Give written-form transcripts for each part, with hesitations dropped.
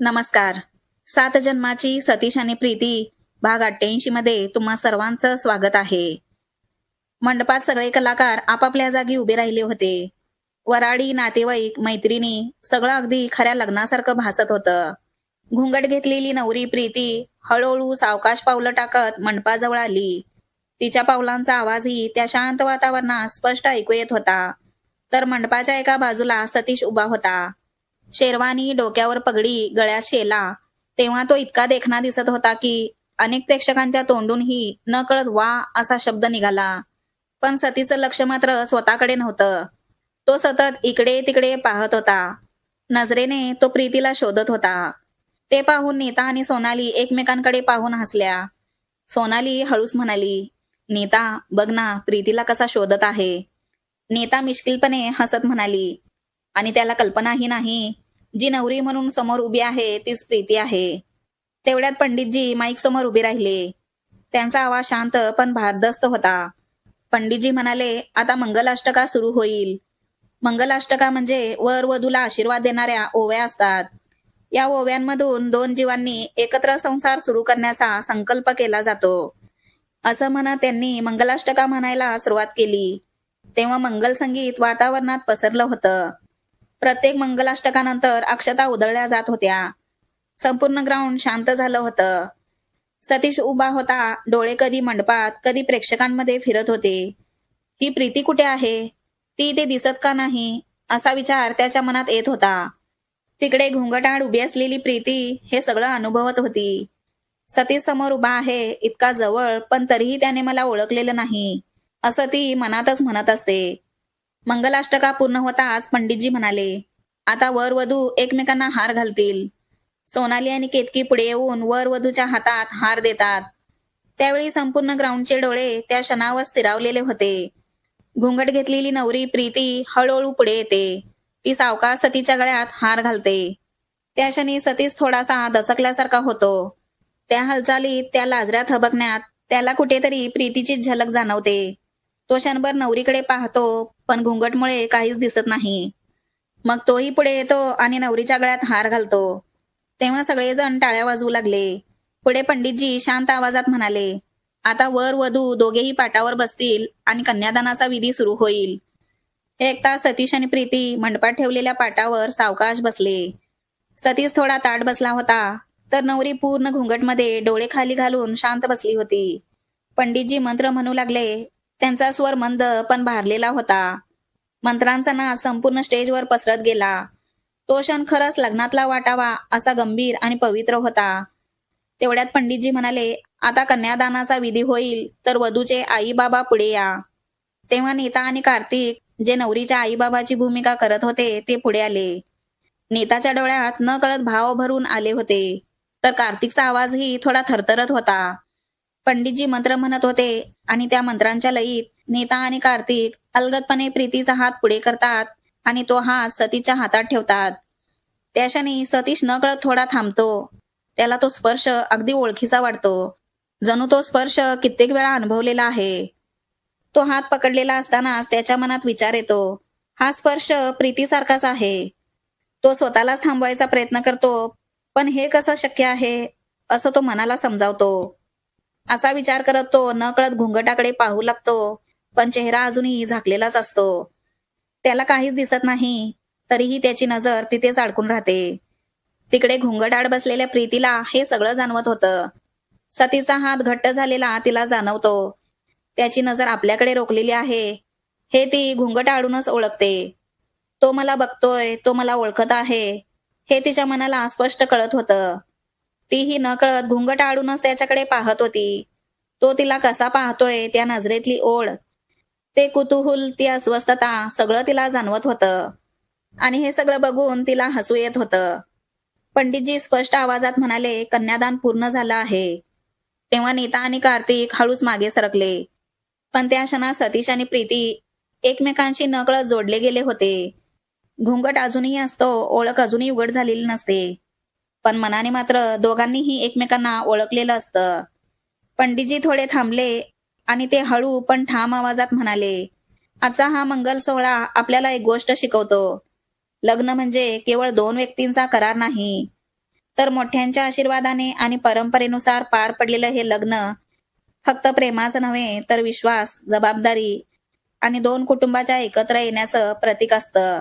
नमस्कार. 7 जन्माची सतीश आणि प्रीती भाग 88 मध्ये तुम्हा सर्वांचं स्वागत आहे. मंडपात सगळे कलाकार आपापल्या जागी उभे राहिले होते. वराडी, नातेवाईक, मैत्रिणी सगळं अगदी खऱ्या लग्नासारखं भासत होतं. घुंगट घेतलेली नवरी प्रीती हळूहळू सावकाश पावलं टाकत मंडपाजवळ आली. तिच्या पावलांचा आवाजही त्या शांत वातावरणात स्पष्ट ऐकू येत होता. तर मंडपाच्या एका बाजूला सतीश उभा होता. शेरवानी, डोक्यावर पगडी, गळ्यात शेला. तेव्हा तो इतका देखणा दिसत होता की अनेक प्रेक्षकांच्या तोंडूनही नकळत वा असा शब्द निघाला. पण सतीचं लक्ष मात्र स्वतःकडे नव्हतं. तो सतत इकडे तिकडे पाहत होता. नजरेने तो प्रीतीला शोधत होता. ते पाहून नीता आणि सोनाली एकमेकांकडे पाहून हसल्या. सोनाली हळूच म्हणाली, "नीता, बघ ना प्रीतीला कसा शोधत आहे." नीता मिश्किलपणे हसत म्हणाली, "आणि त्याला कल्पनाही नाही, जी नवरी म्हणून समोर उभी आहे तीच प्रीती आहे." तेवढ्यात पंडितजी माईक समोर उभे राहिले. त्यांचा आवाज शांत पण भारदस्त होता. पंडितजी म्हणाले, "आता मंगलाष्टका सुरू होईल." मंगलाष्टका म्हणजे वर वधूला आशीर्वाद देणाऱ्या ओव्या असतात. या ओव्यांमधून दोन जीवांनी एकत्र संसार सुरू करण्याचा संकल्प केला जातो. असं म्हणत त्यांनी मंगलाष्टका म्हणायला सुरुवात केली. तेव्हा मंगल संगीत वातावरणात पसरलं होतं. प्रत्येक मंगलाष्टकानंतर अक्षता उधळल्या जात होत्या. संपूर्ण ग्राउंड शांत झालं होतं. सतीश उभा होता. डोळे कधी मंडपात कधी प्रेक्षकांमध्ये फिरत होते. ही प्रीती कुठे आहे? ती इथे दिसत का नाही? असा विचार त्याच्या मनात येत होता. तिकडे घुंगटाआड उभी असलेली प्रीती हे सगळं अनुभवत होती. सतीश समोर उभा आहे, इतका जवळ, पण तरीही त्याने मला ओळखलेलं नाही, असं ती मनातच म्हणत असते. मंगलाष्टका पूर्ण होताच पंडितजी म्हणाले, "आता वर वधू एकमेकांना हार घालतील." सोनाली आणि केतकी पुढे येऊन वर वधूच्या हातात हार देतात. त्यावेळी संपूर्ण ग्राउंडचे डोळे त्या क्षणावर स्थिरावलेले होते. घुंगट घेतलेली नवरी प्रीती हळूहळू पुढे येते. ती सावकाश सतीच्या गळ्यात हार घालते. त्या क्षणी सतीश थोडासा दचकल्यासारखा होतो. त्या हालचालीत, त्या लाजऱ्या थबकण्यात त्याला कुठेतरी प्रीतीची झलक जाणवते. तो क्षणभर नवरीकडे पाहतो, पण घुंगटमुळे काहीच दिसत नाही. मग तोही पुढे येतो आणि नवरीच्या गळ्यात हार घालतो. तेव्हा सगळेजण टाळ्या वाजवू लागले. पुढे पंडितजी शांत आवाजात म्हणाले, "आता वर वधू दोघेही पाटावर बसतील आणि कन्यादानाचा विधी सुरू होईल." हे ऐकता सतीश आणि प्रीती मंडपात ठेवलेल्या पाटावर सावकाश बसले. सतीश थोडा ताठ बसला होता, तर नवरी पूर्ण घुंगटमध्ये डोळे खाली घालून शांत बसली होती. पंडितजी मंत्र म्हणू लागले. त्यांचा स्वर मंद पण भारलेला होता. मंत्रांचा नाद संपूर्ण स्टेजवर पसरत गेला. तो क्षण खरंच लग्नातला वाटावा असा गंभीर आणि पवित्र होता. तेवढ्यात पंडितजी म्हणाले, "आता कन्यादानाचा विधी होईल, तर वधूचे आई बाबा पुढे या." तेव्हा नीता आणि कार्तिक, जे नवरीच्या आई बाबाची भूमिका करत होते, ते पुढे आले. नीताच्या डोळ्यात न कळत भाव भरून आले होते, तर कार्तिकचा आवाजही थोडा थरथरत होता. पंडितजी मंत्र म्हणत होते आणि त्या मंत्रांच्या लयीत नीता आणि कार्तिक अलगदपणे प्रीतीचा हात पुढे करतात आणि तो हात सतीच्या हातात ठेवतात. त्या क्षणी सतीश नकळत थोडा थांबतो. त्याला तो स्पर्श अगदी ओळखीचा वाटतो. जणू तो स्पर्श कित्येक वेळा अनुभवलेला आहे. तो हात पकडलेला असतानाच त्याच्या मनात विचार येतो, हा स्पर्श प्रीतीसारखाच आहे. तो स्वतःलाच थांबवायचा प्रयत्न करतो, पण हे कसं शक्य आहे असं तो मनाला समजावतो. असा विचार करत तो नकळत घुंगटाकडे पाहू लागतो, पण चेहरा अजूनही झाकलेलाच असतो. त्याला काहीच दिसत नाही, तरीही त्याची नजर तिथेच अडकून राहते. तिकडे घुंगटाआड बसलेल्या प्रीतीला हे सगळं जाणवत होतं. सतीचा हात घट्ट झालेला तिला जाणवतो. त्याची नजर आपल्याकडे रोखलेली आहे, हे ती घुंगटाआडूनच ओळखते. तो मला बघतोय, तो मला ओळखत आहे, हे तिच्या मनाला स्पष्ट कळत होतं. तीही नकळत घुंगटाआडूनच त्याच्याकडे पाहत होती. तो तिला कसा पाहतोय, त्या नजरेतली ओढ, ते कुतूहल, ती अस्वस्थता सगळं तिला जाणवत होतं. आणि हे सगळं बघून तिला हसू येत होतं. पंडितजी स्पष्ट आवाजात म्हणाले, "कन्यादान पूर्ण झालं आहे." तेव्हा नीता आणि कार्तिक हळूच मागे सरकले. पण त्या क्षणात सतीश आणि प्रीती एकमेकांशी नकळत जोडले गेले होते. घुंगट अजूनही असतो, ओळख अजूनही उघड झालेली नसते, पण मनाने मात्र दोघांनीही एकमेकांना ओळखलेलं असतं. पंडितजी थोडे थांबले आणि ते हळू पण ठाम आवाजात म्हणाले, "आजचा हा मंगल सोहळा आपल्याला एक गोष्ट शिकवतो. लग्न म्हणजे केवळ दोन व्यक्तींचा करार नाही, तर मोठ्यांच्या आशीर्वादाने आणि परंपरेनुसार पार पडलेलं हे लग्न फक्त प्रेमाचं नव्हे तर विश्वास, जबाबदारी आणि दोन कुटुंबाच्या एकत्र येण्याचं प्रतीक असतं.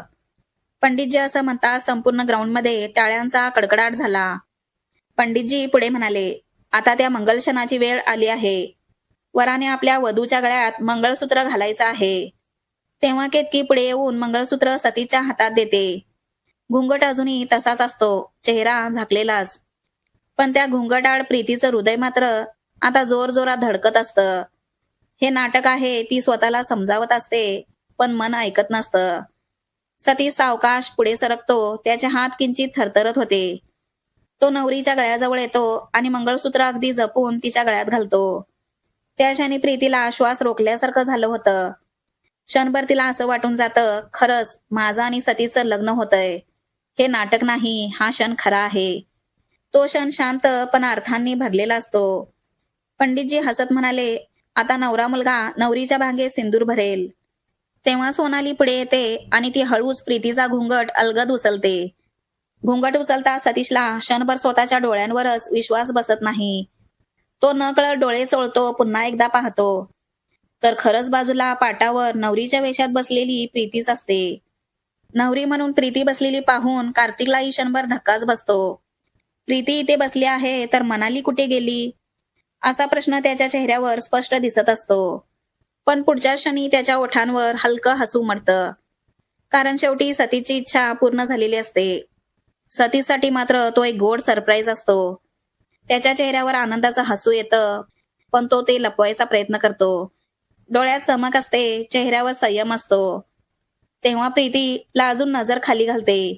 पंडितजी असं म्हणतात, संपूर्ण ग्राउंडमध्ये टाळ्यांचा कडकडाट झाला. पंडितजी पुढे म्हणाले, आता त्या मंगल क्षणाची वेळ आली आहे. वराने आपल्या वधूच्या गळ्यात मंगळसूत्र घालायचं आहे. तेव्हा केतकी पुढे येऊन मंगळसूत्र सतीच्या हातात देते. घुंगट अजूनही तसाच असतो, चेहरा झाकलेलाच. पण त्या घुंगटाआड प्रीतीचं हृदय मात्र आता जोरजोरात धडकत असतं. हे नाटक आहे, ती स्वतःला समजावत असते, पण मन ऐकत नसतं. सतीश सावकाश पुढे सरकतो, त्याचे हात किंचित थरथरत होते. तो नवरीच्या गळ्याजवळ येतो आणि मंगळसूत्र अगदी जपून तिच्या गळ्यात घालतो. त्या क्षणी प्रीतीला श्वास रोखल्यासारखं झालं होतं. क्षणभर तिला असं वाटून जातं, खरंच माझं आणि सतीचं लग्न होतंय. हे नाटक नाही, हा क्षण खरा आहे. तो क्षण शांत पण अर्थांनी भरलेला असतो. पंडितजी हसत म्हणाले, आता नवरा मुलगा नवरीच्या भांगे सिंदूर भरेल. तेव्हा सोनाली पुढे येते आणि ती हळूच प्रीतीचा घुंगट अलगद उचलते. घुंगट उचलता सतीशला क्षणभर स्वतःच्या डोळ्यांवरच विश्वास बसत नाही. तो नकळत डोळे चोळतो, पुन्हा एकदा पाहतो. तर खरंच बाजूला पाटावर नवरीच्या वेशात बसलेली प्रीतीच असते. नवरी म्हणून प्रीती बसलेली पाहून कार्तिकलाही क्षणभर धक्काच बसतो. प्रीती इथे बसली आहे तर मनाली कुठे गेली, असा प्रश्न त्याच्या चेहऱ्यावर स्पष्ट दिसत असतो. पण पुढच्या क्षणी त्याच्या ओठांवर हलकं हसू उमटतं. कारण शेवटी सतीची इच्छा पूर्ण झालेली असते. सतीसाठी मात्र तो एक गोड सरप्राईज असतो. त्याच्या चेहऱ्यावर आनंदाचं हसू येतं, पण तो ते लपवायचा प्रयत्न करतो. डोळ्यात चमक असते, चेहऱ्यावर संयम असतो. तेव्हा प्रीती लाजून नजर खाली घालते.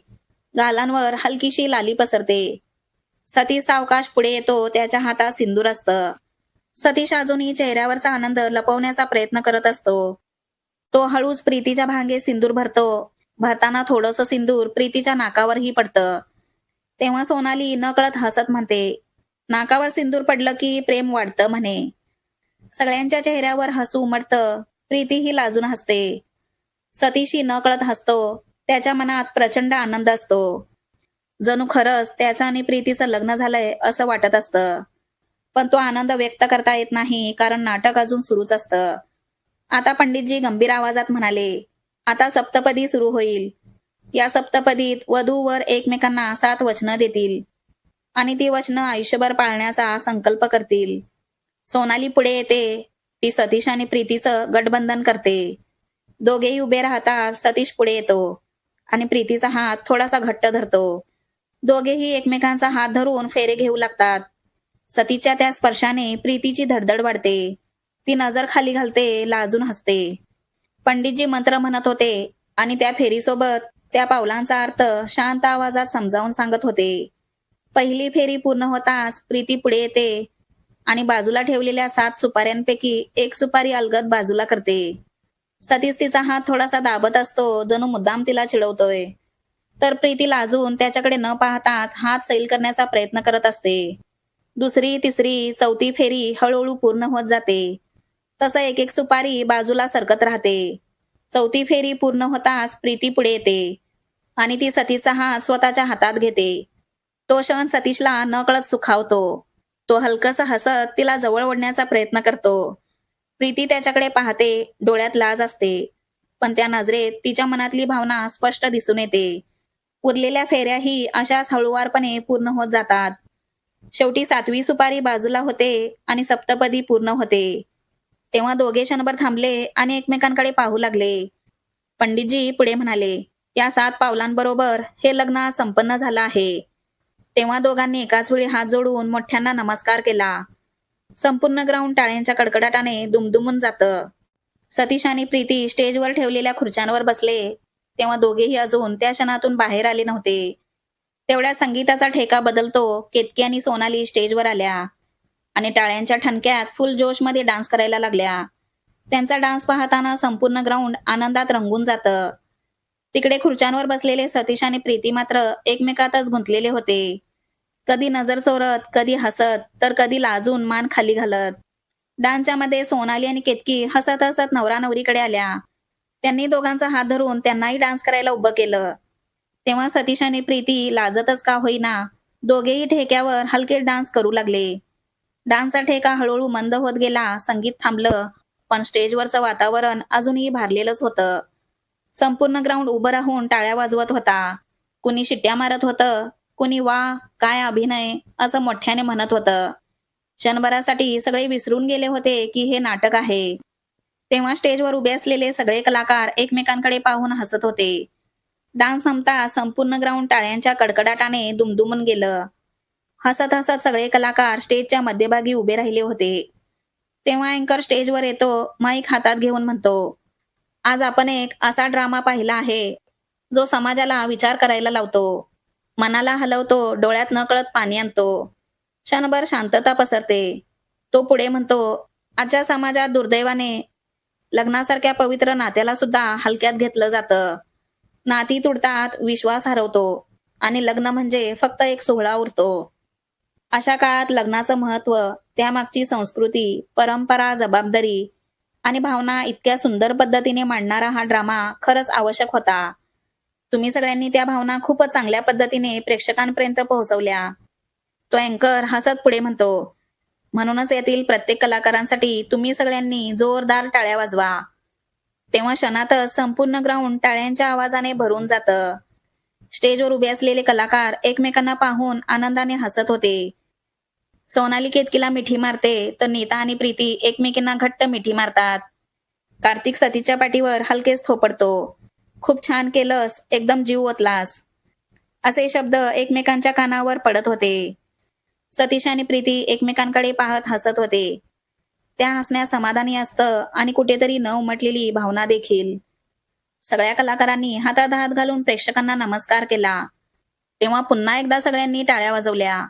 गालांवर हलकीशी लाली पसरते. सतीश सावकाश पुढे येतो, त्याच्या हातात सिंदूर असतं. सतीश अजूनही चेहऱ्यावरचा आनंद लपवण्याचा प्रयत्न करत असतो. तो हळूच प्रीतीच्या भांगे सिंदूर भरतो. भरताना थोडंसं सिंदूर प्रीतीच्या नाकावरही पडतं. तेव्हा सोनाली नकळत हसत म्हणते, नाकावर सिंदूर पडलं की प्रेम वाढतं म्हणे. सगळ्यांच्या चेहऱ्यावर हसू उमटतं. प्रीतीही लाजून हसते. सतीशही नकळत हसतो. त्याच्या मनात प्रचंड आनंद असतो. जणू खरंच त्याचं आणि प्रीतीचं लग्न झालंय असं वाटत असतं. पण तो आनंद व्यक्त करता येत नाही, कारण नाटक अजून सुरूच असतं. आता पंडितजी गंभीर आवाजात म्हणाले, आता सप्तपदी सुरू होईल. या सप्तपदीत वधूवर एकमेकांना 7 वचनं देतील आणि ती वचनं आयुष्यभर पाळण्याचा संकल्प करतील. सोनाली पुढे येते. ती सतीश आणि प्रीतीचं गठबंधन करते. दोघेही उभे राहतात. सतीश पुढे येतो आणि प्रीतीचा हात थोडासा घट्ट धरतो. दोघेही एकमेकांचा हात धरून फेरे घेऊ लागतात. सतीच्या त्या स्पर्शाने प्रीतीची धडधड वाढते. ती नजर खाली घालते, लाजून हसते. पंडितजी मंत्र म्हणत होते आणि त्या फेरीसोबत त्या पावलांचा अर्थ शांत आवाजात समजावून सांगत होते. पहिली फेरी पूर्ण होताच प्रीती पुढे येते आणि बाजूला ठेवलेल्या 7 सुपाऱ्यांपैकी एक सुपारी अलगद बाजूला करते. सतीश तिचा हात थोडासा दाबत असतो, जणू मुद्दाम तिला चिडवतोय. तर प्रीती लाजून त्याच्याकडे न पाहताच हात सैल करण्याचा प्रयत्न करत असते. दुसरी, तिसरी, चौथी फेरी हळूहळू पूर्ण होत जाते. तसं एक एक सुपारी बाजूला सरकत राहते. चौथी फेरी पूर्ण होताच प्रीती पुढे येते आणि ती सतीचा हात स्वतःच्या हातात घेते. तो क्षण सतीशला नकळत सुखावतो. तो हलकस हसत तिला जवळ ओढण्याचा प्रयत्न करतो. प्रीती त्याच्याकडे पाहते, डोळ्यात लाज असते, पण त्या नजरेत तिच्या मनातली भावना स्पष्ट दिसून येते. उरलेल्या फेऱ्याही अशाच हळूवारपणे पूर्ण होत जातात. शेवटी 7वी सुपारी बाजूला होते आणि सप्तपदी पूर्ण होते. तेव्हा दोघे क्षणभर थांबले आणि एकमेकांकडे पाहू लागले. पंडितजी पुढे म्हणाले, या 7 पावलांबरोबर हे लग्न संपन्न झालं आहे. तेव्हा दोघांनी एकाच वेळी हात जोडून मोठ्यांना नमस्कार केला. संपूर्ण ग्राउंड टाळ्यांच्या कडकडाटाने दुमदुमून जातं. सतीश आणि प्रीती स्टेजवर ठेवलेल्या खुर्च्यांवर बसले. तेव्हा दोघेही अजून त्या क्षणातून बाहेर आले नव्हते. तेवढ्या संगीताचा ठेका बदलतो. केतकी आणि सोनाली स्टेजवर आल्या आणि टाळ्यांच्या ठणक्यात फुल जोशमध्ये डान्स करायला लागल्या. त्यांचा डान्स पाहताना संपूर्ण ग्राउंड आनंदात रंगून जातं. तिकडे खुर्च्यांवर बसलेले सतीश आणि प्रीती मात्र एकमेकातच गुंतलेले होते. कधी नजर चोरत, कधी हसत, तर कधी लाजून मान खाली घालत. डान्सच्या मध्ये सोनाली आणि केतकी हसत हसत नवरा नवरीकडे आल्या. त्यांनी दोघांचा हात धरून त्यांनाही डान्स करायला उभं केलं. तेव्हा सतीश आणि प्रीती लाजतच का होईना दोघेही ठेक्यावर हलके डान्स करू लागले. डान्सचा ठेका हळूहळू मंद होत गेला. संगीत थांबलं, पण स्टेजवरचं वातावरण अजूनही भारलेलंच होतं. संपूर्ण ग्राउंड उभं राहून टाळ्या वाजवत होता. कुणी शिट्ट्या मारत होतं, कुणी वा काय अभिनय असं मोठ्याने म्हणत होतं. क्षणभरासाठी सगळे विसरून गेले होते की हे नाटक आहे. तेव्हा स्टेजवर उभे असलेले सगळे कलाकार एकमेकांकडे पाहून हसत होते. डान्स संपता संपूर्ण ग्राउंड टाळ्यांच्या कडकडाटाने दुमदुमून गेलं. हसत हसत सगळे कलाकार स्टेजच्या मध्यभागी उभे राहिले होते. तेव्हा अँकर स्टेजवर येतो, माईक हातात घेऊन म्हणतो, आज आपण एक असा ड्रामा पाहिला आहे जो समाजाला विचार करायला लावतो, मनाला हलवतो, डोळ्यात नकळत पाणी आणतो. क्षणभर शांतता पसरते. तो पुढे म्हणतो, आजच्या समाजात दुर्दैवाने लग्नासारख्या पवित्र नात्याला सुद्धा हलक्यात घेतलं जातं. नाती तुटतात, विश्वास हरवतो आणि लग्न म्हणजे फक्त एक सोहळा उरतो. अशा काळात लग्नाचं महत्त्व, त्यामागची संस्कृती, परंपरा, जबाबदारी आणि भावना इतक्या सुंदर पद्धतीने मांडणारा हा ड्रामा खरंच आवश्यक होता. तुम्ही सगळ्यांनी त्या भावना खूपच चांगल्या पद्धतीने प्रेक्षकांपर्यंत पोहोचवल्या. तो अँकर हसत पुढे म्हणतो, म्हणूनच यातील प्रत्येक कलाकारांसाठी तुम्ही सगळ्यांनी जोरदार टाळ्या वाजवा. तेव्हा क्षणातच संपूर्ण ग्राउंड टाळ्यांच्या आवाजाने भरून जातं. स्टेजवर उभे असलेले कलाकार एकमेकांना पाहून आनंदाने हसत होते. सोनाली केतकीला मिठी मारते, तर नीता आणि प्रीती एकमेकींना घट्ट मिठी मारतात. कार्तिक सतीच्या पाठीवर हलकेच थोपडतो. खूप छान केलंस, एकदम जीव ओतलास, असे शब्द एकमेकांच्या कानावर पडत होते. सतीश आणि प्रीती एकमेकांकडे पाहत हसत होते. त्या हसण्यात समाधानी असतं आणि कुठेतरी न उमटलेली भावना देखील. सगळ्या कलाकारांनी हातात हात घालून प्रेक्षकांना नमस्कार केला. तेव्हा पुन्हा एकदा सगळ्यांनी टाळ्या वाजवल्या.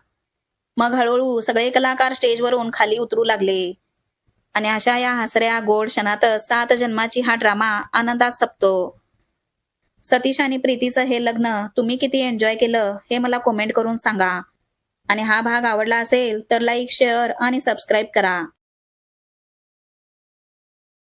मग हळूहळू सगळे कलाकार स्टेजवरून खाली उतरू लागले आणि अशा या हसऱ्या गोड क्षणातच 7 जन्माची हा ड्रामा आनंदात संपतो. सतीश आणि प्रीतीचं हे लग्न तुम्ही किती एन्जॉय केलं हे मला कमेंट करून सांगा. आणि हा भाग आवडला असेल तर लाईक, शेअर आणि सबस्क्राईब करा.